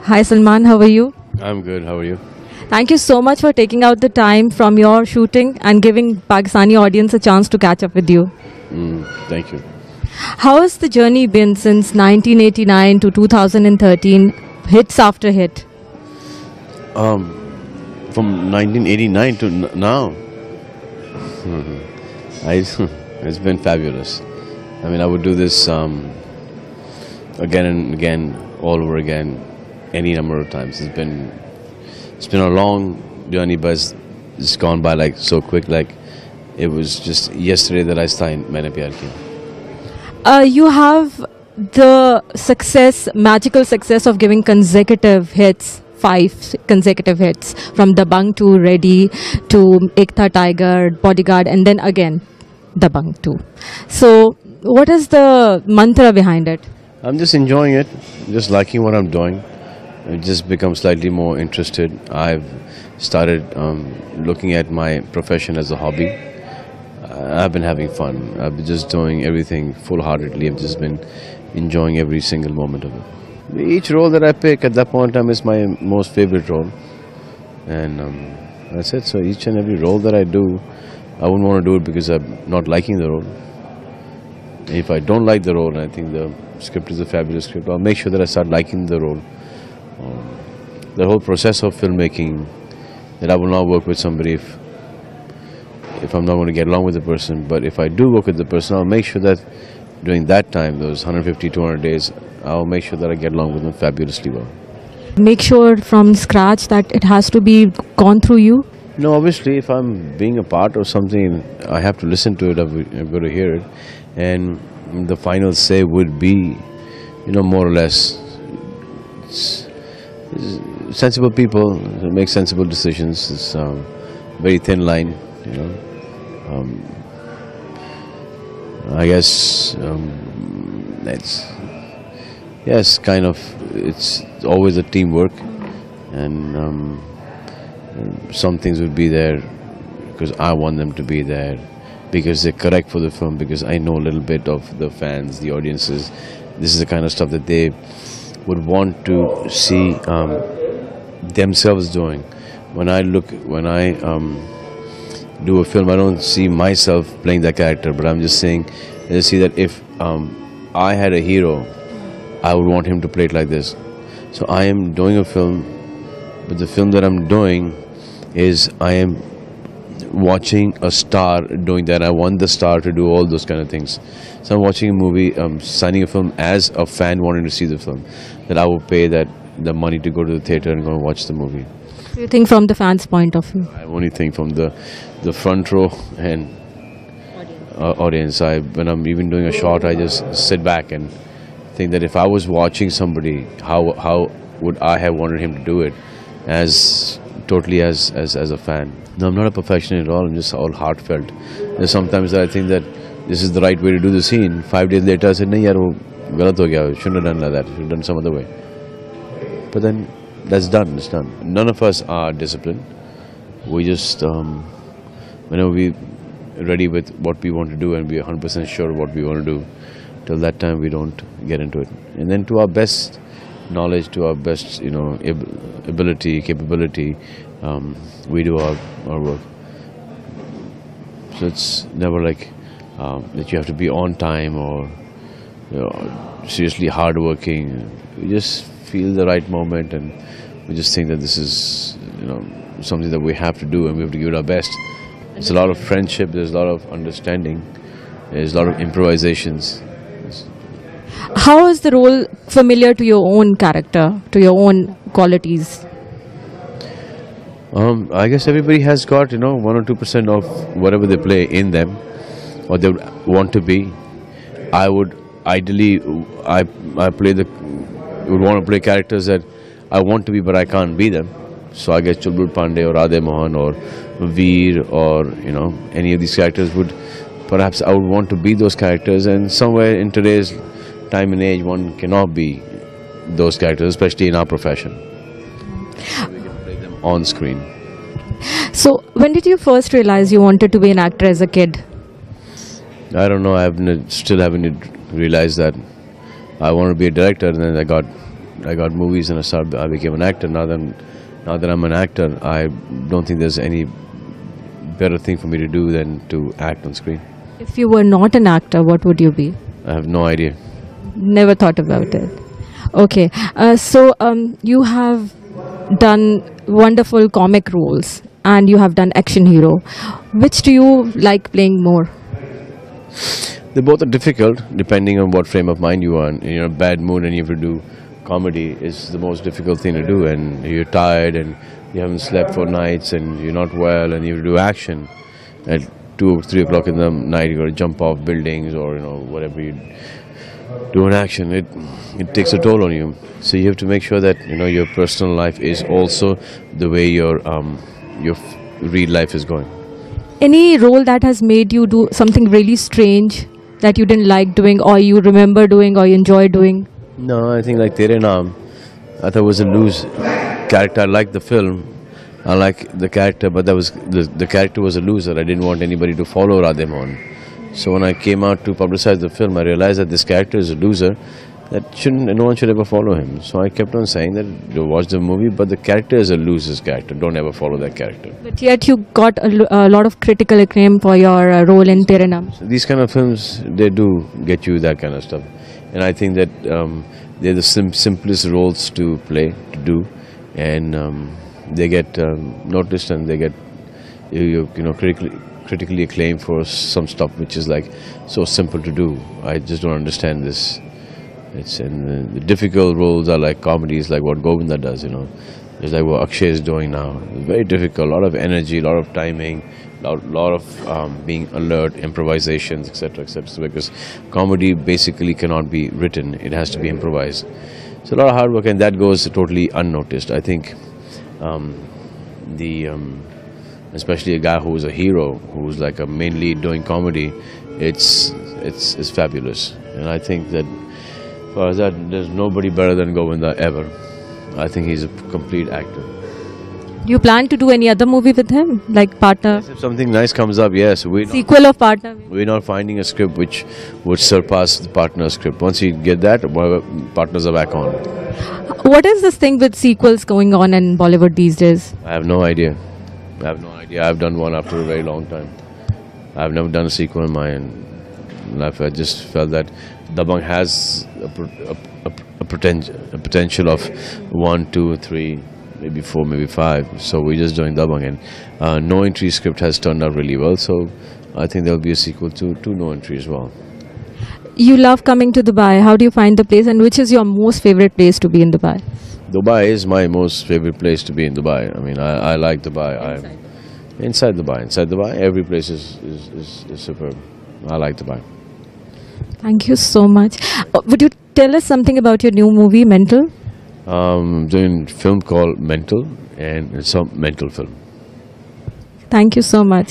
Hi Salman, how are you? I'm good. How are you? Thank you so much for taking out the time from your shooting and giving Pakistani audience a chance to catch up with you. Thank you. How has the journey been since 1989 to 2013, hits after hit? From 1989 to now, it's been fabulous. I mean, I would do this again and again, all over again, any number of times. It's been a long journey, but it's gone by like so quick. Like it was just yesterday that I signed Maine Pyar Kiya. You have the success, magical success of giving consecutive hits, 5 consecutive hits, from Dabang to Ready to Ek Tha Tiger, Bodyguard, and then again Dabang 2. So what is the mantra behind it? I'm just enjoying it, just liking what I'm doing. I've just become slightly more interested. I've started looking at my profession as a hobby. I've been having fun. I've been just doing everything full-heartedly. I've just been enjoying every single moment of it. Each role that I pick at that point in time is my most favorite role. And that's it. So each and every role that I do, I wouldn't want to do it because I'm not liking the role. If I don't like the role and I think the script is a fabulous script, I'll make sure that I start liking the role. The whole process of filmmaking, that I will not work with somebody if I'm not going to get along with the person. But if I do work with the person, I'll make sure that during that time, those 150, 200 days, I'll make sure that I get along with them fabulously well. Make sure from scratch that it has to be gone through you? No, obviously, if I'm being a part of something, I have to listen to it, I've got to hear it. And the final say would be, more or less, sensible people make sensible decisions. It's a very thin line, I guess it's always a teamwork, and some things would be there because I want them to be there, because they're correct for the film, because I know a little bit of the fans, the audiences. This is the kind of stuff that they would want to see themselves doing. When I do a film, I don't see myself playing that character, but I'm just saying, I just see that if I had a hero, I would want him to play it like this. So I am doing a film, but the film that I'm doing is I am watching a star doing that. I want the star to do all those kind of things. So I'm watching a movie, signing a film as a fan wanting to see the film, that I will pay the money to go to the theater and go and watch the movie. So you think from the fans' point of view? I only think from the front row and audience. When I'm even doing a shot, I just sit back and think that if I was watching somebody, how would I have wanted him to do it, as totally as a fan. No, I'm not a professional at all. I'm just all heartfelt. There's sometimes that I think that this is the right way to do the scene. 5 days later, I said, "No, yaar, wo galat ho gaya. Shouldn't have done like that. Should have done some other way." But then that's done. It's done. None of us are disciplined. We just, whenever we're ready with what we want to do and we're 100% sure what we want to do, till that time we don't get into it. And then to our best knowledge, to our best, ability, capability, we do our work. So it's never like that you have to be on time or seriously hardworking. We just feel the right moment, and we just think that this is something that we have to do, and we have to give it our best. It's a lot of friendship. There's a lot of understanding. There's a lot of improvisations. How is the role familiar to your own character, to your own qualities? I guess everybody has got 1 or 2% of whatever they play in them, or they would want to be. I would ideally, I would want to play characters that I want to be, but I can't be them. So I guess Chulbul Pandey or Radhe Mohan or Veer or any of these characters would, perhaps I would want to be those characters. And somewhere in today's time and age, one cannot be those characters, especially in our profession. We can play them on screen. So when did you first realize you wanted to be an actor as a kid? I don't know. I still haven't realized that. I wanted to be a director, and then I got got movies and I became an actor. Now that I'm an actor, I don't think there's any better thing for me to do than to act on screen. If you were not an actor, what would you be? I have no idea. Never thought about it. Okay, so you have done wonderful comic roles and you have done action hero. Which do you like playing more? They both are difficult depending on what frame of mind you are in. You're in a bad mood and you have to do comedy is the most difficult thing to do, and you're tired and you haven't slept for nights and you're not well and you have to do action at 2 or 3 o'clock in the night. You got to jump off buildings or whatever you do in action. It takes a toll on you. So you have to make sure that your personal life is also the way your real life is going. Any role that has made you do something really strange that you didn't like doing, or you remember doing, or you enjoy doing? No, I think like Tere Naam, I thought it was a loose character. I liked the film, I like the character, but that was the character was a loser. I didn't want anybody to follow Radhemon. So when I came out to publicize the film, I realized that this character is a loser. No one should ever follow him. So I kept on saying that you watch the movie, but the character is a loser's character. Don't ever follow that character. But yet you got a lot of critical acclaim for your role in Tere Naam. So these kind of films, they do get you that kind of stuff. And I think that they're the simplest roles to play, to do. And they get noticed and they get critically acclaimed for some stuff which is like so simple to do. I just don't understand this. The difficult roles are like comedies, like what Govinda does, It's like what Akshay is doing now. It's very difficult, a lot of energy, a lot of timing, a lot of being alert, improvisations, etc., etc. Because comedy basically cannot be written; it has to be improvised. So a lot of hard work, and that goes totally unnoticed. I think especially a guy who's a hero, who's like a main lead doing comedy, it's fabulous. And I think that as far as that, there's nobody better than Govinda ever. I think he's a complete actor. Do you plan to do any other movie with him, like Partner? Yes, if something nice comes up, yes. Sequel of Partner? We're not finding a script which would surpass the Partner script. Once you get that, Partners are back on. What is this thing with sequels going on in Bollywood these days? I have no idea. I've done one after a very long time. I've never done a sequel in my life. I just felt that Dabangg has a potential of 1, 2, 3, maybe 4, maybe 5. So we're just doing Dabangg, and No Entry script has turned out really well. So I think there'll be a sequel to No Entry as well. You love coming to Dubai. How do you find the place, and which is your most favorite place to be in Dubai? Dubai is my most favorite place to be in Dubai. I mean, I like Dubai. Inside Dubai, every place is superb. I like Dubai. Thank you so much. Would you tell us something about your new movie, Mental? I'm doing a film called Mental, and it's a mental film. Thank you so much.